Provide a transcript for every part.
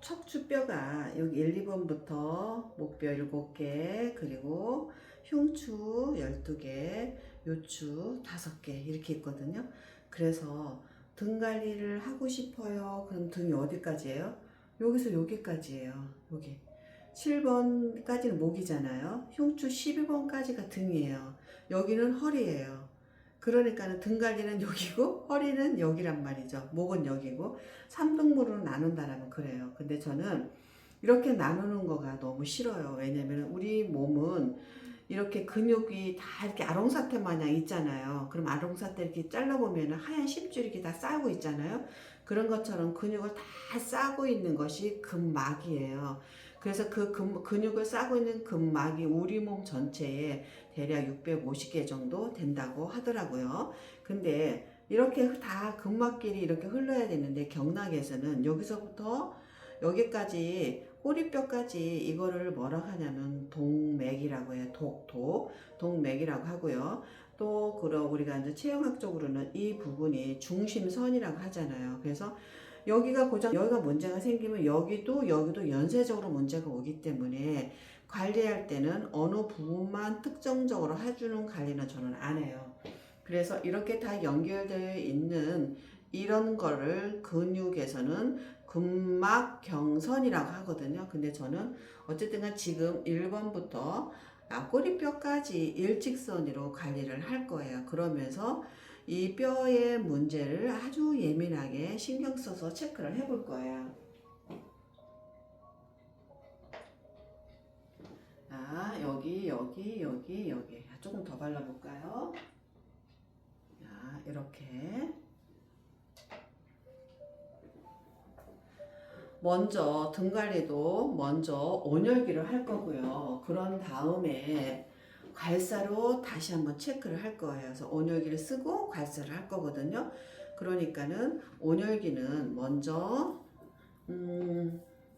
척추뼈가 여기 1, 2번부터 목뼈 7개, 그리고 흉추 12개, 요추 5개 이렇게 있거든요. 그래서 등 관리를 하고 싶어요. 그럼 등이 어디까지예요? 여기서 여기까지예요. 여기 7번까지는 목이잖아요. 흉추 12번까지가 등이에요. 여기는 허리예요. 그러니까는 등 관리는 여기고 허리는 여기란 말이죠. 목은 여기고 3등분으로 나눈다라면 그래요. 근데 저는 이렇게 나누는 거가 너무 싫어요. 왜냐면 우리 몸은 이렇게 근육이 다 이렇게 아롱사태 마냥 있잖아요. 그럼 아롱사태 이렇게 잘라보면 하얀 심줄이 이렇게 다 쌓고 있잖아요. 그런 것처럼 근육을 다 싸고 있는 것이 근막이에요. 그래서 그 근육을 싸고 있는 근막이 우리 몸 전체에 대략 650개 정도 된다고 하더라고요. 근데 이렇게 다 근막끼리 이렇게 흘러야 되는데 경락에서는 여기서부터 여기까지 꼬리뼈까지 이거를 뭐라 하냐면 동맥이라고 해요. 동맥이라고 하고요. 또 그럼 우리가 이제 체형학적으로는 이 부분이 중심선이라고 하잖아요. 그래서 여기가 문제가 생기면 여기도 연쇄적으로 문제가 오기 때문에 관리할 때는 어느 부분만 특정적으로 해주는 관리는 저는 안 해요. 그래서 이렇게 다 연결되어 있는 이런 거를 근육에서는 근막경선이라고 하거든요. 근데 저는 어쨌든 지금 1번부터 꼬리뼈까지 일직선으로 관리를 할 거예요. 그러면서 이 뼈의 문제를 아주 예민하게 신경 써서 체크를 해볼 거예요. 여기 조금 더 발라볼까요? 자, 이렇게 먼저 등 관리도 먼저 온열기를 할 거고요. 그런 다음에 괄사로 다시 한번 체크를 할 거예요. 그래서 온열기를 쓰고 괄사를 할 거거든요. 그러니까는 온열기는 먼저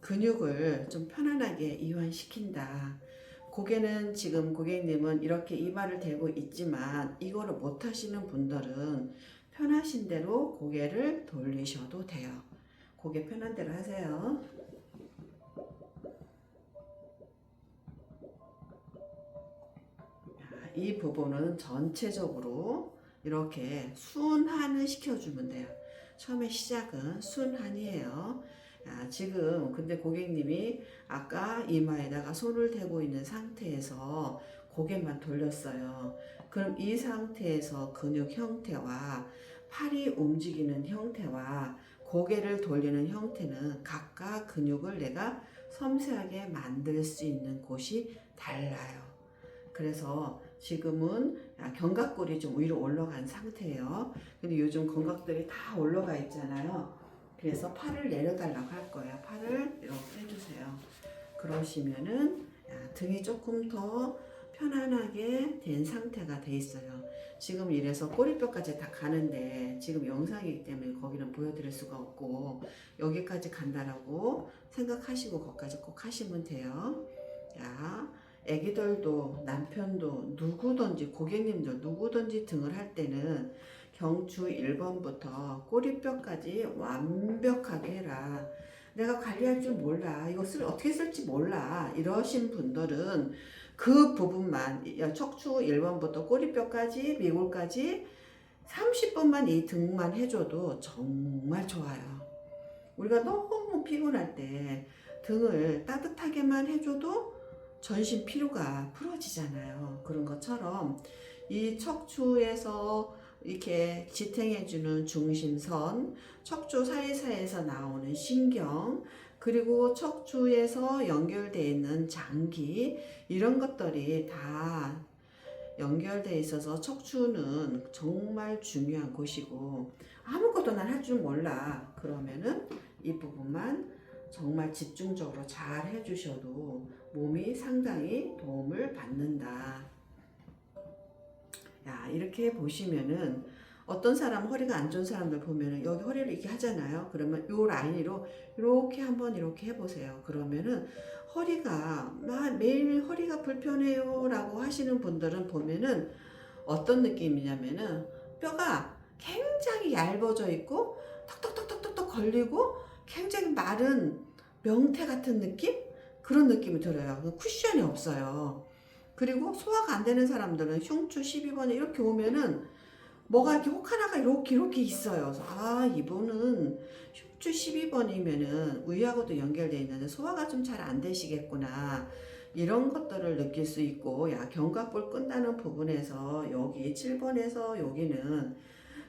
근육을 좀 편안하게 이완시킨다. 고개는 지금 고객님은 이렇게 이마를 대고 있지만 이거를 못 하시는 분들은 편하신 대로 고개를 돌리셔도 돼요. 고개 편한 대로 하세요. 이 부분은 전체적으로 이렇게 순환을 시켜주면 돼요. 처음에 시작은 순환이에요. 지금 근데 고객님이 아까 이마에다가 손을 대고 있는 상태에서 고개만 돌렸어요. 그럼 이 상태에서 근육 형태와 팔이 움직이는 형태와 고개를 돌리는 형태는 각각 근육을 내가 섬세하게 만들 수 있는 곳이 달라요. 그래서 지금은 견갑골이 좀 위로 올라간 상태예요. 근데 요즘 견갑들이 다 올라가 있잖아요. 그래서 팔을 내려달라고 할 거예요. 팔을 이렇게 해주세요. 그러시면은 등이 조금 더 편안하게 된 상태가 돼 있어요. 지금 이래서 꼬리뼈까지 다 가는데 지금 영상이기 때문에 거기는 보여드릴 수가 없고 여기까지 간다라고 생각하시고 거기까지 꼭 하시면 돼요. 자, 애기들도 남편도 누구든지 고객님들 누구든지 등을 할 때는 경추 1번부터 꼬리뼈까지 완벽하게 해라. 내가 관리할 줄 몰라. 이것을 어떻게 쓸지 몰라. 이러신 분들은 그 부분만 척추 1번부터 꼬리뼈까지 미골까지 30분만 이 등만 해줘도 정말 좋아요. 우리가 너무 피곤할 때 등을 따뜻하게만 해줘도 전신 피로가 풀어지잖아요. 그런 것처럼 이 척추에서 이렇게 지탱해주는 중심선, 척추 사이사이에서 나오는 신경, 그리고 척추에서 연결되어 있는 장기, 이런 것들이 다 연결되어 있어서 척추는 정말 중요한 곳이고 아무것도 난 할 줄 몰라. 그러면은 이 부분만 정말 집중적으로 잘 해주셔도 몸이 상당히 도움을 받는다. 이렇게 보시면은 어떤 사람 허리가 안 좋은 사람들 보면은 여기 허리를 이렇게 하잖아요. 그러면 요 라인으로 이렇게 한번 이렇게 해보세요. 그러면은 허리가 매일 허리가 불편해요 라고 하시는 분들은 보면은 어떤 느낌이냐면은 뼈가 굉장히 얇아져 있고 턱턱턱턱턱 걸리고 굉장히 마른 명태 같은 느낌? 그런 느낌이 들어요. 그 쿠션이 없어요. 그리고 소화가 안 되는 사람들은 흉추 12번에 이렇게 오면은 뭐가 이렇게 혹 하나가 이렇게 있어요. 그래서 아, 이분은 흉추 12번이면은 위하고도 연결되어 있는데 소화가 좀 잘 안 되시겠구나. 이런 것들을 느낄 수 있고, 야, 견갑골 끝나는 부분에서 여기 7번에서 여기는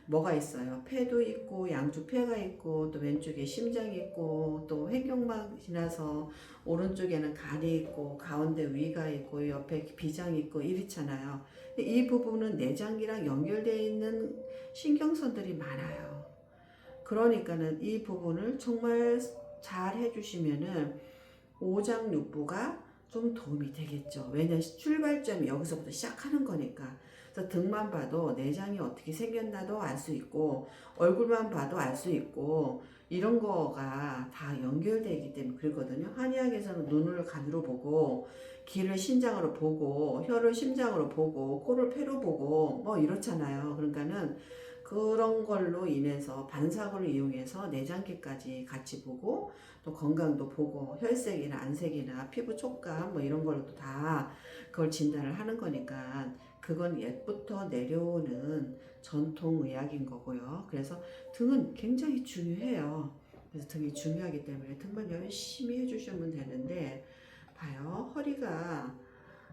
뭐가 있어요? 폐도 있고 양쪽 폐가 있고 또 왼쪽에 심장이 있고 또 횡격막 지나서 오른쪽에는 간이 있고 가운데 위가 있고 옆에 비장이 있고 이렇잖아요. 이 부분은 내장기랑 연결되어 있는 신경선들이 많아요. 그러니까는 이 부분을 정말 잘 해주시면은 오장육부가 좀 도움이 되겠죠. 왜냐면 출발점이 여기서부터 시작하는 거니까. 그래서 등만 봐도 내장이 어떻게 생겼나도 알 수 있고 얼굴만 봐도 알 수 있고 이런 거가 다 연결되기 때문에 그러거든요. 한의학에서는 눈을 간으로 보고 귀를 신장으로 보고 혀를 심장으로 보고 코를 폐로 보고 뭐 이렇잖아요. 그러니까는 그런 걸로 인해서 반사구를 이용해서 내장기까지 같이 보고 또 건강도 보고 혈색이나 안색이나 피부 촉감 뭐 이런 걸로 다 그걸 진단을 하는 거니까 그건 옛부터 내려오는 전통의학인 거고요. 그래서 등은 굉장히 중요해요. 그래서 등이 중요하기 때문에 등만 열심히 해주시면 되는데 봐요. 허리가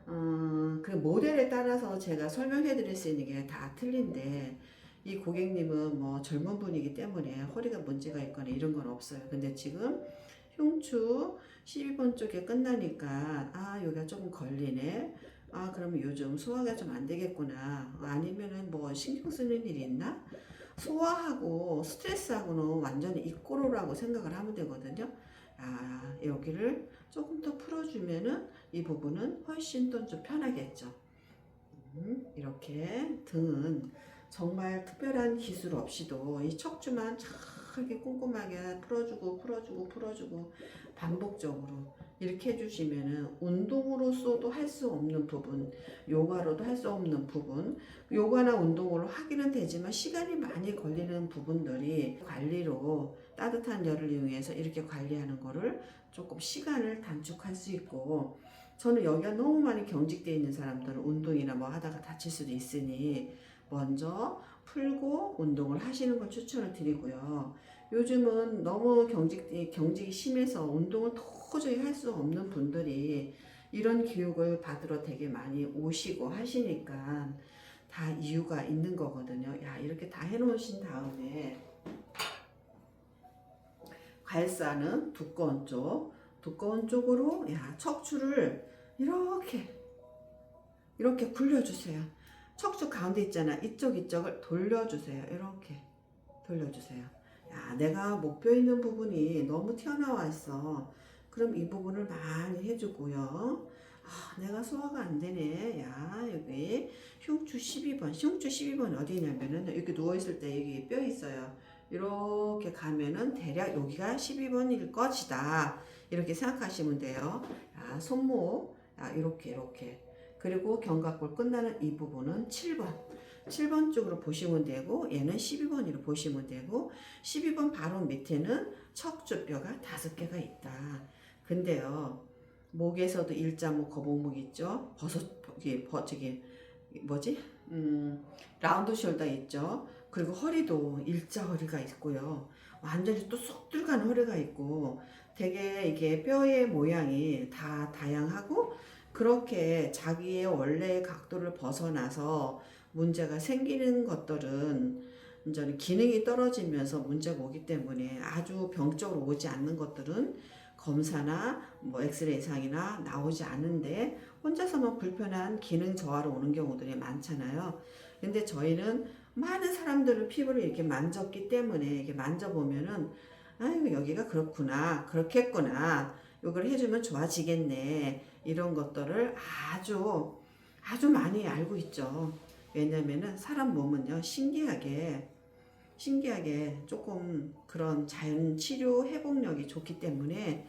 그 모델에 따라서 제가 설명해 드릴 수 있는 게 다 틀린데 이 고객님은 뭐 젊은 분이기 때문에 허리가 문제가 있거나 이런 건 없어요. 근데 지금 흉추 12번 쪽에 끝나니까 아 여기가 조금 걸리네. 아 그러면 요즘 소화가 좀 안 되겠구나. 아니면은 뭐 신경 쓰는 일이 있나? 소화하고 스트레스하고는 완전히 이꼬로라고 생각을 하면 되거든요. 아 여기를 조금 더 풀어주면은 이 부분은 훨씬 더 좀 편하겠죠. 이렇게 등은 정말 특별한 기술 없이도 이 척추만 이렇게 꼼꼼하게 풀어주고 반복적으로 이렇게 해주시면은 운동으로서도 할 수 없는 부분, 요가로도 할 수 없는 부분, 요가나 운동으로 하기는 되지만 시간이 많이 걸리는 부분들이 관리로 따뜻한 열을 이용해서 이렇게 관리하는 거를 조금 시간을 단축할 수 있고 저는 여기가 너무 많이 경직되어 있는 사람들은 운동이나 뭐 하다가 다칠 수도 있으니 먼저 풀고 운동을 하시는 걸 추천을 드리고요. 요즘은 너무 경직이 심해서 운동을 도저히 할 수 없는 분들이 이런 교육을 받으러 되게 많이 오시고 하시니까 다 이유가 있는 거거든요. 야, 이렇게 다 해놓으신 다음에 괄사는 두꺼운 쪽으로 야, 척추를 이렇게 굴려주세요. 척추 가운데 있잖아. 이쪽을 돌려주세요. 이렇게 돌려주세요. 야, 내가 목표 있는 부분이 너무 튀어나와 있어. 그럼 이 부분을 많이 해주고요. 아, 내가 소화가 안 되네. 야, 여기 흉추 12번. 흉추 12번 어디냐면은 이렇게 누워있을 때 여기 뼈 있어요. 이렇게 가면은 대략 여기가 12번일 것이다. 이렇게 생각하시면 돼요. 야, 손목. 야, 이렇게. 그리고 견갑골 끝나는 이 부분은 7번 쪽으로 보시면 되고 얘는 12번으로 보시면 되고 12번 바로 밑에는 척추뼈가 5개가 있다. 근데요. 목에서도 일자목, 거북목 있죠. 저기 뭐지? 라운드 숄더 있죠. 그리고 허리도 일자 허리가 있고요. 완전히 또 쏙 들어간 허리가 있고 되게 이게 뼈의 모양이 다 다양하고 그렇게 자기의 원래 각도를 벗어나서 문제가 생기는 것들은 이제 기능이 떨어지면서 문제가 오기 때문에 아주 병적으로 오지 않는 것들은 검사나 뭐 엑스레이상이나 나오지 않은데 혼자서만 불편한 기능 저하로 오는 경우들이 많잖아요. 근데 저희는 많은 사람들을 피부를 이렇게 만졌기 때문에 이렇게 만져보면은 아유 여기가 그렇구나 그렇겠구나 요걸 해주면 좋아지겠네 이런 것들을 아주 많이 알고 있죠. 왜냐면은 사람 몸은요 신기하게 조금 그런 자연 치료 회복력이 좋기 때문에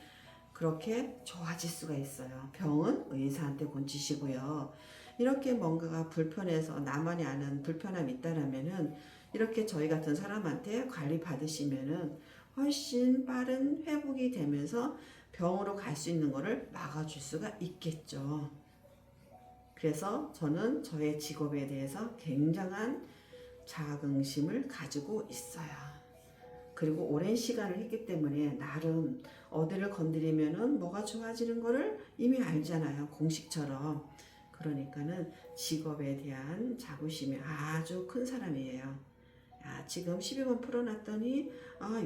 그렇게 좋아질 수가 있어요. 병은 의사한테 고치시고요. 이렇게 뭔가가 불편해서 나만이 아는 불편함이 있다라면은 이렇게 저희 같은 사람한테 관리 받으시면은 훨씬 빠른 회복이 되면서 병으로 갈 수 있는 거를 막아줄 수가 있겠죠. 그래서 저는 저의 직업에 대해서 굉장한 자긍심을 가지고 있어요. 그리고 오랜 시간을 했기 때문에 나름 어디를 건드리면은 뭐가 좋아지는 거를 이미 알잖아요. 공식처럼. 그러니까는 직업에 대한 자부심이 아주 큰 사람이에요. 야, 지금 12번 풀어놨더니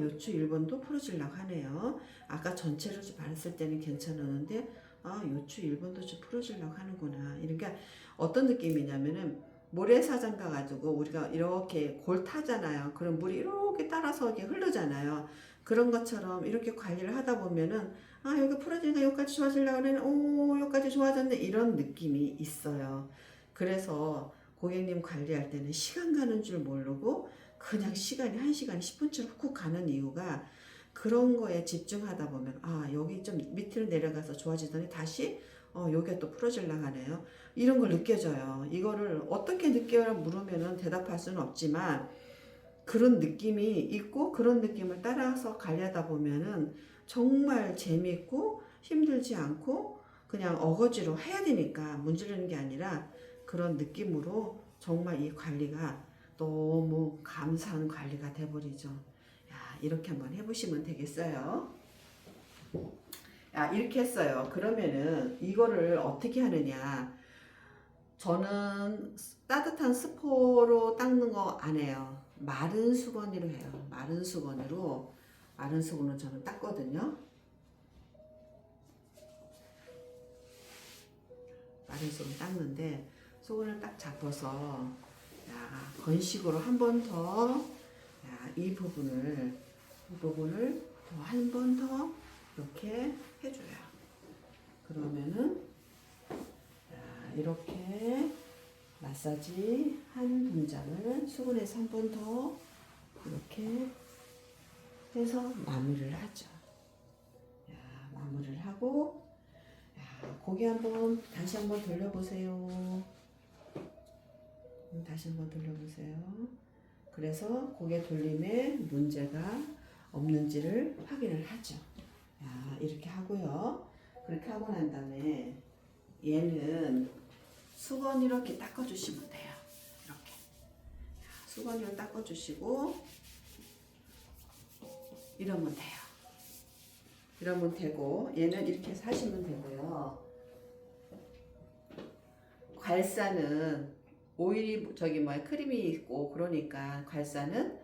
요추 1번도 풀어주려고 하네요. 아까 전체로 봤을 때는 괜찮았는데 요추 1번도 좀 풀어주려고 하는구나. 그러니까 어떤 느낌이냐면은 모래사장 가가지고 우리가 이렇게 골 타잖아요. 그럼 물이 이렇게 따라서 이렇게 흐르잖아요. 그런 것처럼 이렇게 관리를 하다 보면은 여기 풀어지니까 여기까지 좋아지려고 하는 여기까지 좋아졌네 이런 느낌이 있어요. 그래서 고객님 관리할 때는 시간 가는 줄 모르고 그냥 시간이 1시간 10분처럼 훅 가는 이유가 그런 거에 집중하다 보면 여기 좀 밑으로 내려가서 좋아지더니 다시 여기가 또 풀어지려고 하네요. 이런 걸 느껴져요. 이거를 어떻게 느껴라 물으면은 대답할 수는 없지만 그런 느낌이 있고 그런 느낌을 따라서 관리하다 보면은 정말 재미있고 힘들지 않고 그냥 어거지로 해야 되니까 문지르는 게 아니라 그런 느낌으로 정말 이 관리가 너무 감사한 관리가 돼버리죠. 야, 이렇게 한번 해보시면 되겠어요. 이렇게 했어요. 그러면은 이거를 어떻게 하느냐. 저는 따뜻한 스포로 닦는 거 안 해요. 마른 수건으로 해요. 마른 수건으로 저는 닦거든요. 마른 수건 닦는데 수건을 딱 잡아서 건식으로 한 번 더 이 부분을 더 한 번 더 이렇게 해줘요. 그러면은 이렇게 마사지 한 동작을 수건에서 한 번 더 이렇게 해서 마무리를 하죠. 마무리를 하고 고개 한번 다시 한번 돌려보세요. 다시 한번 돌려보세요. 그래서 고개 돌림에 문제가 없는지를 확인을 하죠. 이렇게 하고요. 그렇게 하고 난 다음에 얘는 수건 이렇게 닦아주시면 돼요. 이렇게 수건으로 닦아주시고 이러면 돼요. 이러면 되고 얘는 이렇게 해서 하시면 되고요. 괄사는 오일이 크림이 있고 그러니까 괄사는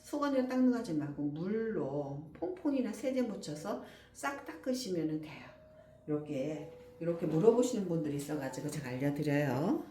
수건으로 닦는 거 하지 말고 물로 퐁퐁이나 세제 묻혀서 싹 닦으시면 돼요. 이렇게 물어보시는 분들이 있어가지고 제가 알려드려요.